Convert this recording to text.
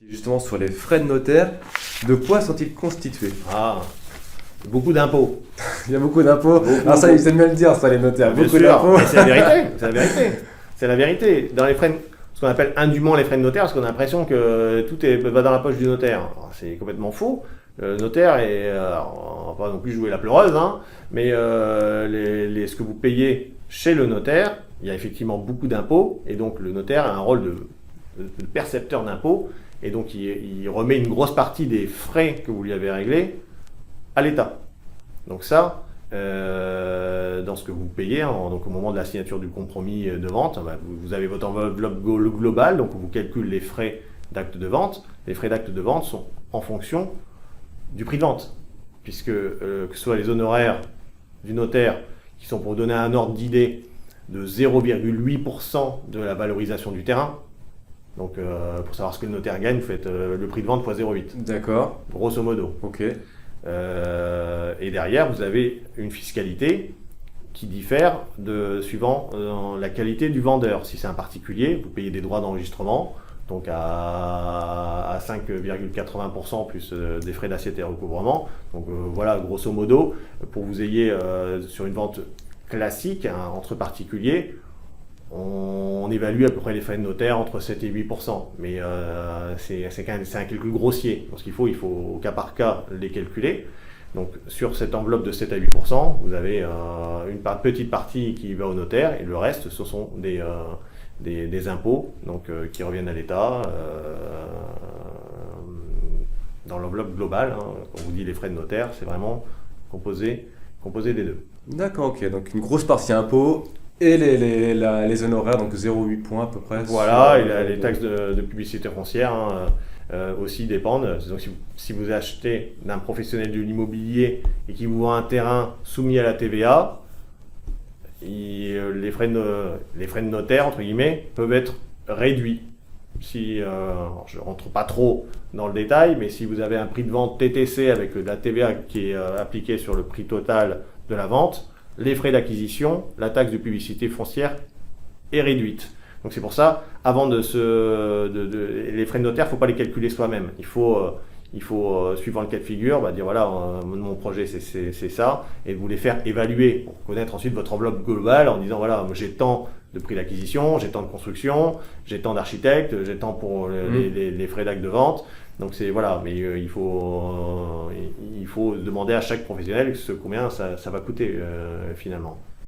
Justement, sur les frais de notaire, de quoi sont-ils constitués? Ah, beaucoup d'impôts. Il y a beaucoup d'impôts. Alors ça, ils aiment bien le dire, ça, les notaires. Bien Beaucoup sûr, d'impôts. mais c'est la vérité. C'est la vérité. C'est la vérité. Dans les frais, ce qu'on appelle indûment les frais de notaire, parce qu'on a l'impression que va dans la poche du notaire. Alors, c'est complètement faux. Le notaire est, on va pas non plus jouer la pleureuse, hein, mais ce que vous payez chez le notaire, il y a effectivement beaucoup d'impôts, et donc le notaire a un rôle de percepteur d'impôts, et donc il remet une grosse partie des frais que vous lui avez réglés à l'État. Donc ça, dans ce que vous payez, donc au moment de la signature du compromis de vente, vous avez votre enveloppe globale, donc on vous calcule les frais d'acte de vente. Les frais d'acte de vente sont en fonction du prix de vente, puisque que ce soit les honoraires du notaire, qui sont, pour donner un ordre d'idée, de 0,8% de la valorisation du terrain. Donc pour savoir ce que le notaire gagne, vous faites le prix de vente x 0,8. D'accord. Grosso modo. Ok. Et derrière, vous avez une fiscalité qui diffère suivant la qualité du vendeur. Si c'est un particulier, vous payez des droits d'enregistrement, donc à 5,80% plus des frais d'assiette et recouvrement. Donc voilà, grosso modo, pour que vous ayez sur une vente classique, hein, entre particuliers, on évalue à peu près les frais de notaire entre 7 et 8%. Mais c'est un calcul grossier. Donc, il faut au cas par cas les calculer. Donc sur cette enveloppe de 7 à 8%, vous avez une petite partie qui va au notaire, et le reste, ce sont des impôts donc, qui reviennent à l'État dans l'enveloppe globale. Hein. Quand on vous dit les frais de notaire, c'est vraiment composé des deux. D'accord, ok. Donc une grosse partie impôts et les honoraires, donc 0,8 points à peu près. Voilà, et les taxes de publicité foncière aussi dépendent. Donc si vous achetez d'un professionnel de l'immobilier et qui vous vend un terrain soumis à la TVA, les frais de notaire, entre guillemets, peuvent être réduits. Je ne rentre pas trop dans le détail, mais si vous avez un prix de vente TTC avec de la TVA qui est appliquée sur le prix total de la vente, les frais d'acquisition, la taxe de publicité foncière est réduite. Donc c'est pour ça, avant les frais de notaire, il ne faut pas les calculer soi-même. Il faut suivant le cas de figure, dire voilà, mon projet c'est ça, et vous les faire évaluer pour connaître ensuite votre enveloppe globale en disant voilà, j'ai tant de prix d'acquisition, j'ai tant de construction, j'ai tant d'architectes, j'ai tant pour les frais d'acte de vente. Donc c'est voilà, mais il faut demander à chaque professionnel combien ça va coûter finalement.